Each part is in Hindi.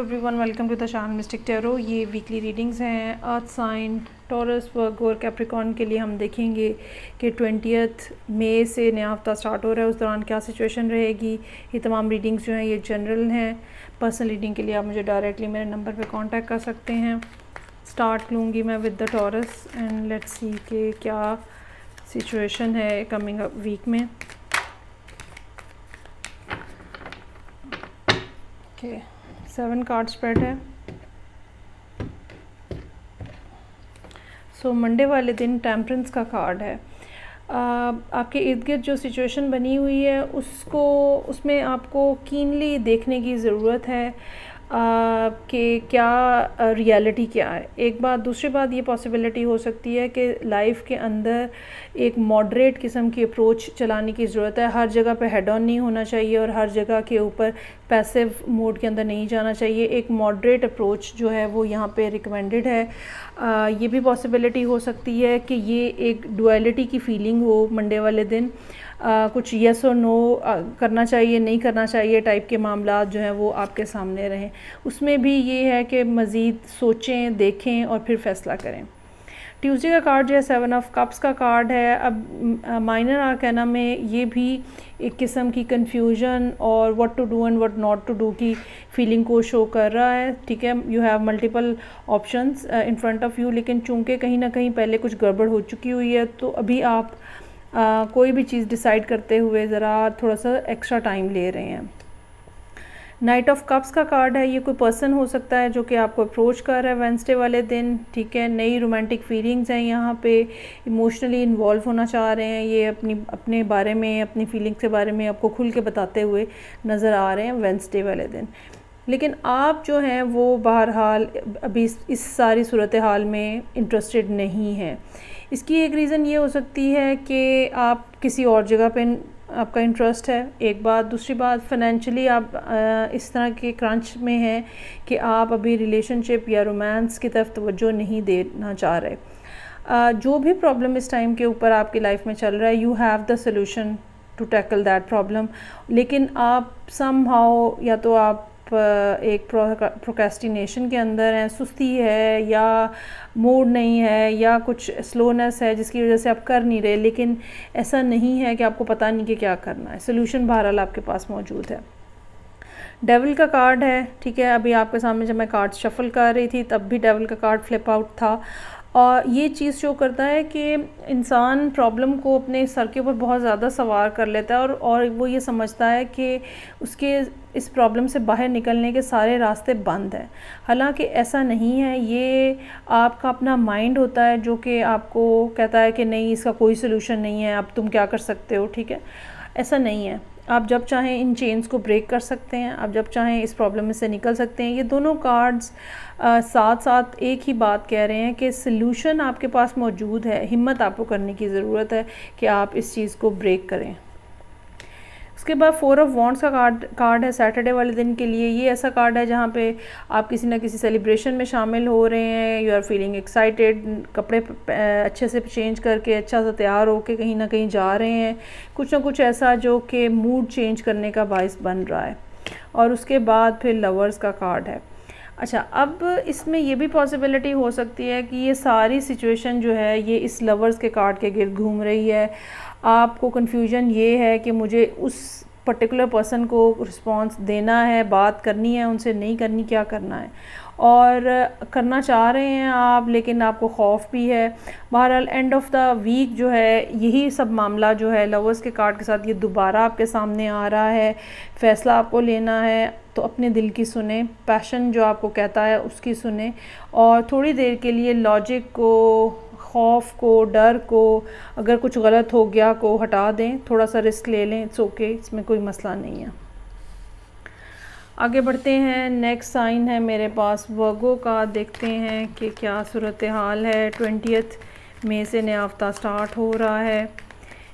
एवरीवन, वेलकम टू द शान मिस्टिक टैरो। ये वीकली रीडिंग्स हैं अर्थ साइन, टॉरस, वर्गो और कैप्रिकॉर्न के लिए। हम देखेंगे कि 20 मई से नया हफ्ता स्टार्ट हो रहा है, उस दौरान क्या सिचुएशन रहेगी। ये तमाम रीडिंग्स जो हैं ये जनरल हैं। पर्सनल रीडिंग के लिए आप मुझे डायरेक्टली मेरे नंबर पे कांटेक्ट कर सकते हैं। स्टार्ट लूँगी मैं with the taurus and let's see कि क्या सिचुएशन है कमिंग अप वीक में। ओके, 7 कार्ड स्प्रेड है। सो मंडे वाले दिन टेम्परेंस का कार्ड है। आपके इर्द गिर्द जो सिचुएशन बनी हुई है उसमें आपको कीनली देखने की ज़रूरत है कि क्या रियलिटी क्या है। एक बात, दूसरी बात ये पॉसिबिलिटी हो सकती है कि लाइफ के अंदर एक मॉडरेट किस्म की अप्रोच चलाने की ज़रूरत है। हर जगह पे हेड ऑन नहीं होना चाहिए और हर जगह के ऊपर पैसिव मोड के अंदर नहीं जाना चाहिए। एक मॉडरेट अप्रोच जो है वो यहाँ पे रिकमेंडेड है। ये भी पॉसिबिलिटी हो सकती है कि ये एक डुअलिटी की फीलिंग हो मंडे वाले दिन। कुछ येस और नो करना चाहिए, नहीं करना चाहिए टाइप के मामला जो हैं वो आपके सामने रहें। उसमें भी ये है कि मज़ीद सोचें, देखें और फिर फ़ैसला करें। ट्यूसडे का कार्ड जो है 7 ऑफ कप्स का कार्ड है। अब माइनर आर्काना में ये भी एक किस्म की कंफ्यूजन और what to do and what not to do की फीलिंग को शो कर रहा है। ठीक है, you have multiple options in front of you, लेकिन चूंकि कहीं ना कहीं पहले कुछ गड़बड़ हो चुकी हुई है तो अभी आप कोई भी चीज़ डिसाइड करते हुए ज़रा थोड़ा सा एक्स्ट्रा टाइम ले रहे हैं। नाइट ऑफ कप्स का कार्ड है। ये कोई पर्सन हो सकता है जो कि आपको अप्रोच कर रहा है वेंसडे वाले दिन। ठीक है, नई रोमांटिक फीलिंग्स हैं यहाँ पे, इमोशनली इन्वॉल्व होना चाह रहे हैं। ये अपने बारे में, अपनी फीलिंग्स के बारे में आपको खुल के बताते हुए नज़र आ रहे हैं वेंसडे वाले दिन। लेकिन आप जो हैं वो बहरहाल अभी इस सारी सूरत हाल में इंटरेस्टेड नहीं हैं। इसकी एक रीज़न ये हो सकती है कि आप किसी और जगह पे आपका इंटरेस्ट है, एक बात। दूसरी बात, फाइनेंशियली आप इस तरह के क्रंच में हैं कि आप अभी रिलेशनशिप या रोमांस की तरफ तवज्जो नहीं देना चाह रहे। जो भी प्रॉब्लम इस टाइम के ऊपर आपकी लाइफ में चल रहा है, you have the solution to tackle that problem, लेकिन आप समहाउ या तो आप एक प्रोक्रेस्टिनेशन के अंदर हैं, सुस्ती है या मूड नहीं है या कुछ स्लोनेस है जिसकी वजह से आप कर नहीं रहे। लेकिन ऐसा नहीं है कि आपको पता नहीं कि क्या करना है। सोल्यूशन बहरहाल आपके पास मौजूद है। डेविल का कार्ड है। ठीक है, अभी आपके सामने जब मैं कार्ड शफल कर रही थी तब भी डेविल का कार्ड फ्लिप आउट था और ये चीज़ शो करता है कि इंसान प्रॉब्लम को अपने सर के ऊपर बहुत ज़्यादा सवार कर लेता है और वो ये समझता है कि उसके इस प्रॉब्लम से बाहर निकलने के सारे रास्ते बंद हैं। हालांकि ऐसा नहीं है। ये आपका अपना माइंड होता है जो कि आपको कहता है कि नहीं, इसका कोई सोल्यूशन नहीं है, अब तुम क्या कर सकते हो। ठीक है, ऐसा नहीं है। आप जब चाहें इन चेन्स को ब्रेक कर सकते हैं, आप जब चाहें इस प्रॉब्लम में से निकल सकते हैं। ये दोनों कार्ड्स साथ साथ एक ही बात कह रहे हैं कि सल्यूशन आपके पास मौजूद है। हिम्मत आपको करने की ज़रूरत है कि आप इस चीज़ को ब्रेक करें। उसके बाद 4 ऑफ वॉन्ड्स का कार्ड है सैटरडे वाले दिन के लिए। ये ऐसा कार्ड है जहाँ पे आप किसी ना किसी सेलिब्रेशन में शामिल हो रहे हैं। यू आर फीलिंग एक्साइटेड, कपड़े अच्छे से चेंज करके अच्छा सा तैयार होके कहीं ना कहीं जा रहे हैं। कुछ ना कुछ ऐसा जो कि मूड चेंज करने का बाइस बन रहा है। और उसके बाद फिर लवर्स का कार्ड है। अच्छा, अब इसमें ये भी पॉसिबिलिटी हो सकती है कि ये सारी सिचुएशन जो है ये इस लवर्स के कार्ड के गिर्द घूम रही है। आपको कन्फ्यूजन ये है कि मुझे उस पर्टिकुलर पर्सन को रिस्पॉन्स देना है, बात करनी है उनसे, नहीं करनी, क्या करना है। और करना चाह रहे हैं आप, लेकिन आपको खौफ भी है। बहरहाल एंड ऑफ द वीक जो है यही सब मामला जो है लवर्स के कार्ड के साथ ये दोबारा आपके सामने आ रहा है। फ़ैसला आपको लेना है तो अपने दिल की सुने, पैशन जो आपको कहता है उसकी सुने और थोड़ी देर के लिए लॉजिक को, खौफ को, डर को, अगर कुछ गलत हो गया को हटा दें, थोड़ा सा रिस्क ले लें। इट्स ओके, इसमें कोई मसला नहीं है। आगे बढ़ते हैं। नेक्स्ट साइन है मेरे पास वर्गो का। देखते हैं कि क्या सूरत हाल है। 20 मई से नया हफ्ता स्टार्ट हो रहा है।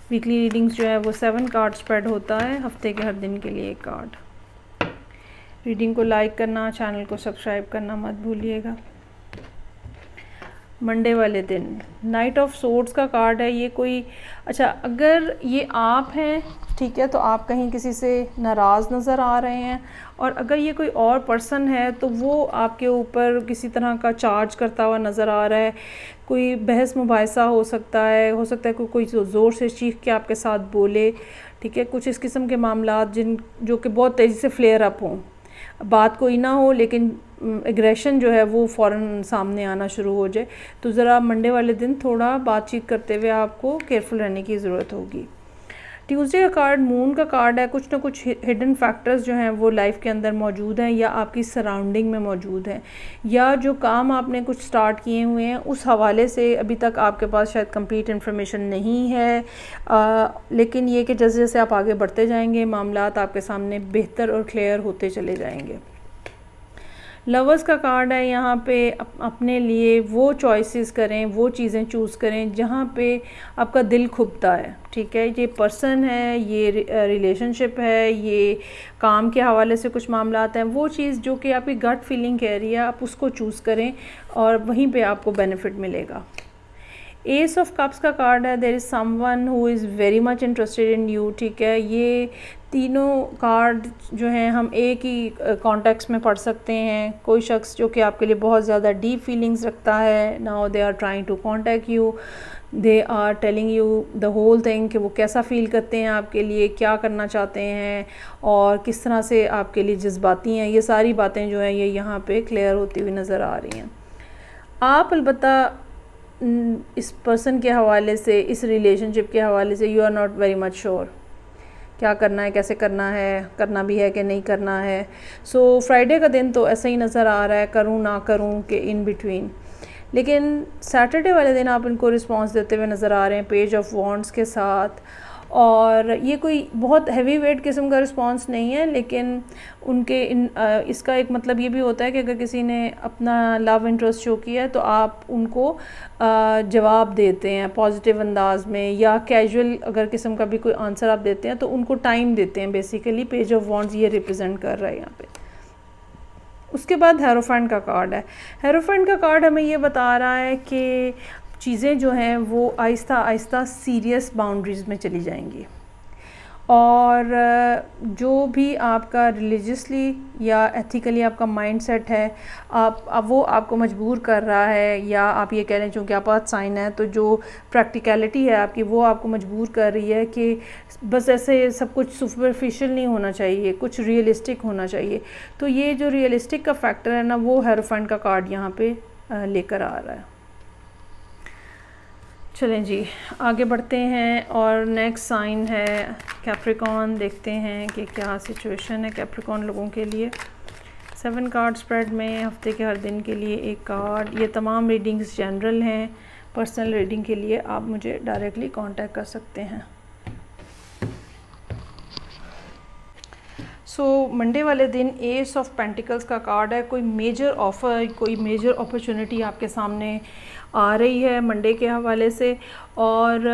वीकली रीडिंग्स जो है वो 7 कार्ड स्प्रेड होता है, हफ्ते के हर दिन के लिए एक कार्ड। रीडिंग को लाइक करना, चैनल को सब्सक्राइब करना मत भूलिएगा। मंडे वाले दिन नाइट ऑफ सोर्ड्स का कार्ड है। ये कोई अच्छा, अगर ये आप हैं, ठीक है, तो आप कहीं किसी से नाराज़ नज़र आ रहे हैं, और अगर ये कोई और पर्सन है तो वो आपके ऊपर किसी तरह का चार्ज करता हुआ नज़र आ रहा है। कोई बहस मुबाहिसा हो सकता है कोई ज़ोर से चीख के आपके साथ बोले, ठीक है, कुछ इस किस्म के मामलात जो कि बहुत तेज़ी से फ्लेयर अप हों। बात कोई ना हो लेकिन एग्रेशन जो है वो फ़ौरन सामने आना शुरू हो जाए। तो ज़रा मंडे वाले दिन थोड़ा बातचीत करते हुए आपको केयरफुल रहने की ज़रूरत होगी। ट्यूसडे का कार्ड मून का कार्ड है। कुछ ना कुछ हिडन फैक्टर्स जो हैं वो लाइफ के अंदर मौजूद हैं या आपकी सराउंडिंग में मौजूद हैं, या जो काम आपने कुछ स्टार्ट किए हुए हैं उस हवाले से अभी तक आपके पास शायद कंप्लीट इन्फॉर्मेशन नहीं है, लेकिन ये कि जैसे जैसे आप आगे बढ़ते जाएंगे मामलात आपके सामने बेहतर और क्लियर होते चले जाएंगे। लवर्स का कार्ड है। यहाँ पे अपने लिए वो चॉइसेस करें, वो चीज़ें चूज़ करें जहाँ पे आपका दिल खुबता है, ठीक है। ये पर्सन है, ये रिलेशनशिप है, ये काम के हवाले से कुछ मामलात हैं, वो चीज़ जो कि आपकी गट फीलिंग कह रही है आप उसको चूज़ करें और वहीं पे आपको बेनिफिट मिलेगा। एस ऑफ कप्स का कार्ड है। There is someone who is very much interested in you, ठीक है। ये तीनों कार्ड जो हैं हम एक ही कॉन्टेक्स्ट में पढ़ सकते हैं। कोई शख्स जो कि आपके लिए बहुत ज़्यादा डीप फीलिंग्स रखता है, now they are trying to contact you, they are telling you the whole thing कि वो कैसा फ़ील करते हैं आपके लिए, क्या करना चाहते हैं और किस तरह से आपके लिए जज्बाती हैं। ये सारी बातें जो हैं ये यहाँ पे क्लियर होती हुई नज़र आ रही हैं। आप अलबत्ता इस पर्सन के हवाले से, इस रिलेशनशिप के हवाले से you are not very much sure क्या करना है, कैसे करना है, करना भी है कि नहीं करना है। सो फ्राइडे का दिन तो ऐसा ही नज़र आ रहा है, करूँ ना करूँ के इन बिटवीन। लेकिन सैटरडे वाले दिन आप इनको रिस्पांस देते हुए नज़र आ रहे हैं पेज ऑफ वॉन्ड्स के साथ, और ये कोई बहुत हैवी वेट किस्म का रिस्पांस नहीं है, लेकिन उनके इसका एक मतलब ये भी होता है कि अगर किसी ने अपना लव इंटरेस्ट शो किया है तो आप उनको जवाब देते हैं पॉजिटिव अंदाज में, या कैजुअल अगर किस्म का भी कोई आंसर आप देते हैं तो उनको टाइम देते हैं। बेसिकली पेज ऑफ वॉन्ड्स ये रिप्रेजेंट कर रहा है यहाँ पे। उसके बाद हेरोफेंट का कार्ड है। हेरोफेंट का कार्ड हमें ये बता रहा है कि चीज़ें जो हैं वो आहिस्ता आहिस्ता सीरियस बाउंड्रीज़ में चली जाएंगी, और जो भी आपका रिलीजियसली या एथिकली आपका माइंडसेट है वो आपको मजबूर कर रहा है, या आप ये कह लें चूँकि आप अर्थ साइन है तो जो प्रैक्टिकलिटी है आपकी वो आपको मजबूर कर रही है कि बस ऐसे सब कुछ सुपरफिशियल नहीं होना चाहिए, कुछ रियलिस्टिक होना चाहिए। तो ये जो रियलिस्टिक का फैक्टर है ना वो हेरोफेंट का कार्ड यहाँ पे लेकर आ रहा है। चलें जी आगे बढ़ते हैं, और नेक्स्ट साइन है कैप्रिकॉन। देखते हैं कि क्या सिचुएशन है कैप्रिकॉन लोगों के लिए। 7 कार्ड स्प्रेड में हफ्ते के हर दिन के लिए एक कार्ड। ये तमाम रीडिंग्स जनरल हैं, पर्सनल रीडिंग के लिए आप मुझे डायरेक्टली कांटेक्ट कर सकते हैं। मंडे वाले दिन एस ऑफ पेंटिकल्स का कार्ड है। कोई मेजर ऑफ़र, कोई मेजर अपॉर्चुनिटी आपके सामने आ रही है मंडे के हवाले से, और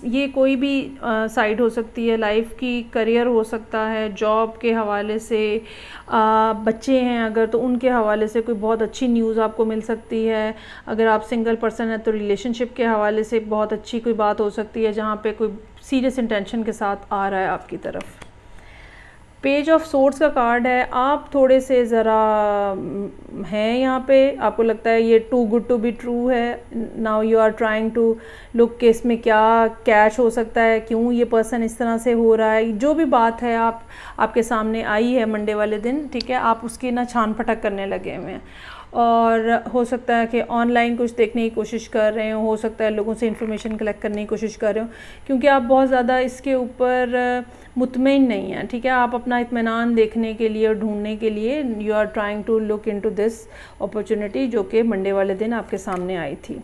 ये कोई भी साइड हो सकती है लाइफ की, करियर हो सकता है, जॉब के हवाले से, बच्चे हैं अगर तो उनके हवाले से कोई बहुत अच्छी न्यूज़ आपको मिल सकती है। अगर आप सिंगल पर्सन है तो रिलेशनशिप के हवाले से बहुत अच्छी कोई बात हो सकती है जहाँ पे कोई सीरियस इंटेंशन के साथ आ रहा है आपकी तरफ। पेज ऑफ सोर्ड्स का कार्ड है। आप थोड़े से ज़रा हैं यहाँ पे, आपको लगता है ये too good to be true है। Now you are trying to look कि इसमें क्या कैच हो सकता है, क्यों ये पर्सन इस तरह से हो रहा है। जो भी बात है आपके सामने आई है मंडे वाले दिन, ठीक है, आप उसकी ना छान पटक करने लगे हुए हैं, और हो सकता है कि ऑनलाइन कुछ देखने की कोशिश कर रहे हो सकता है लोगों से इन्फॉर्मेशन कलेक्ट करने की कोशिश कर रहे हो, क्योंकि आप बहुत ज़्यादा इसके ऊपर मुतमईन नहीं हैं, ठीक है। आप अपना इत्मीनान देखने के लिए और ढूंढने के लिए you are trying to look into this opportunity जो कि मंडे वाले दिन आपके सामने आई थी।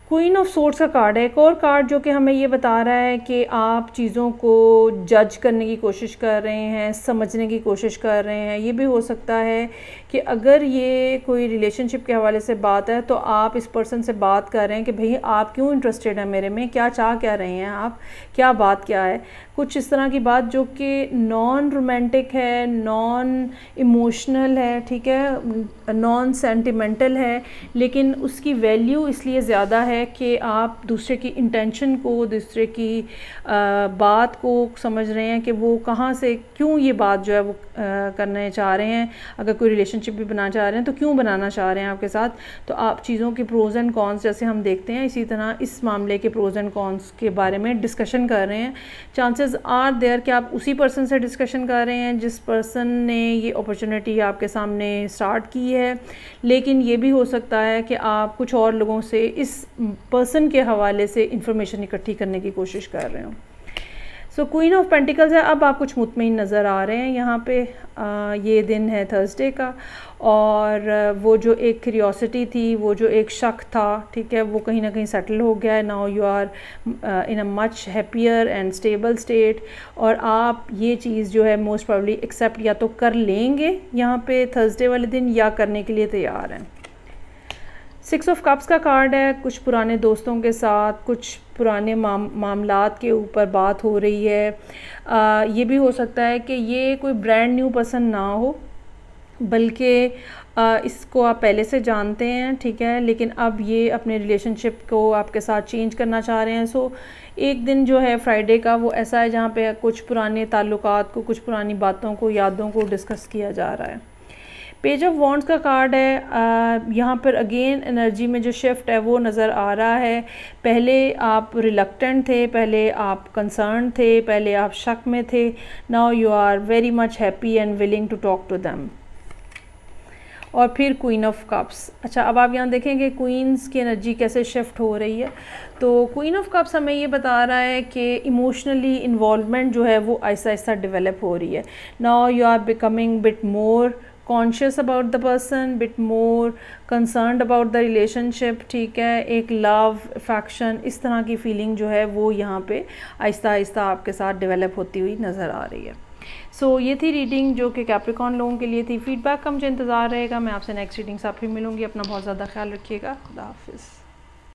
क्वीन ऑफ सोर्ड्स का कार्ड है, एक और कार्ड जो कि हमें ये बता रहा है कि आप चीज़ों को जज करने की कोशिश कर रहे हैं, समझने की कोशिश कर रहे हैं। ये भी हो सकता है कि अगर ये कोई रिलेशनशिप के हवाले से बात है तो आप इस पर्सन से बात कर रहे हैं कि भाई आप क्यों इंटरेस्टेड हैं मेरे में, क्या चाह क्या रहे हैं आप, क्या बात क्या है। कुछ इस तरह की बात जो कि नॉन रोमांटिक है, नॉन इमोशनल है, ठीक है, नॉन सेंटिमेंटल है, लेकिन उसकी वैल्यू इसलिए ज़्यादा है कि आप दूसरे की इंटेंशन को, दूसरे की बात को समझ रहे हैं कि वो कहाँ से क्यों ये बात जो है वो करने चाह रहे हैं। अगर कोई रिलेशनशिप भी बनाना चाह रहे हैं तो क्यों बनाना चाह रहे हैं आपके साथ। तो आप चीज़ों के प्रोज एंड कॉन्स जैसे हम देखते हैं, इसी तरह इस मामले के प्रोज एंड कॉन्स के बारे में डिस्कशन कर रहे हैं। चांसेस आर देयर कि आप उसी पर्सन से डिस्कशन कर रहे हैं जिस पर्सन ने ये अपॉर्चुनिटी आपके सामने स्टार्ट की है, लेकिन ये भी हो सकता है कि आप कुछ और लोगों से इस पर्सन के हवाले से इंफॉर्मेशन इकट्ठी करने की कोशिश कर रहे हो। सो क्वीन ऑफ पेंटिकल्स है। अब आप कुछ मुतमईन नज़र आ रहे हैं यहाँ पे। ये दिन है थर्सडे का, और वो जो एक क्यूरियोसिटी थी, वो जो एक शक था, ठीक है, वो कहीं ना कहीं सेटल हो गया है। Now you are in a much happier and stable state, और आप ये चीज़ जो है मोस्ट प्रॉब्ली एक्सेप्ट या तो कर लेंगे यहाँ पे थर्सडे वाले दिन, या करने के लिए तैयार हैं। 6 ऑफ कप्स का कार्ड है। कुछ पुराने दोस्तों के साथ कुछ पुराने मामलात के ऊपर बात हो रही है। ये भी हो सकता है कि ये कोई ब्रांड न्यू पर्सन ना हो, बल्कि इसको आप पहले से जानते हैं, ठीक है, लेकिन अब ये अपने रिलेशनशिप को आपके साथ चेंज करना चाह रहे हैं। सो एक दिन जो है फ्राइडे का वो ऐसा है जहाँ पे कुछ पुराने ताल्लुकात को, कुछ पुरानी बातों को, यादों को डिस्कस किया जा रहा है। पेज ऑफ वॉन्ड्स का कार्ड है। यहाँ पर अगेन एनर्जी में जो शिफ्ट है वो नज़र आ रहा है। पहले आप रिलक्टेंट थे, पहले आप कंसर्न थे, पहले आप शक में थे। Now you are very much happy and willing to talk to them. और फिर क्वीन ऑफ कप्स। अच्छा, अब आप यहाँ देखेंगे क्वींस की एनर्जी कैसे शिफ्ट हो रही है। तो क्वीन ऑफ कप्स हमें ये बता रहा है कि इमोशनली इन्वॉल्वमेंट जो है वो आहिस्ता आहिस्ता डेवलप हो रही है। Now you are becoming bit more conscious about the person, bit more concerned about the relationship, ठीक है। एक लव, अफेक्शन, इस तरह की फीलिंग जो है वो यहाँ पे आहिस्ता आहिस्ता आपके साथ डेवलप होती हुई नज़र आ रही है। सो ये थी रीडिंग जो कि कैप्रिकॉर्न लोगों के लिए थी। फीडबैक का मुझे इंतज़ार रहेगा। मैं आपसे नेक्स्ट रीडिंग से फिर मिलूँगी। अपना बहुत ज़्यादा ख्याल रखिएगा। खुदा हाफिज़।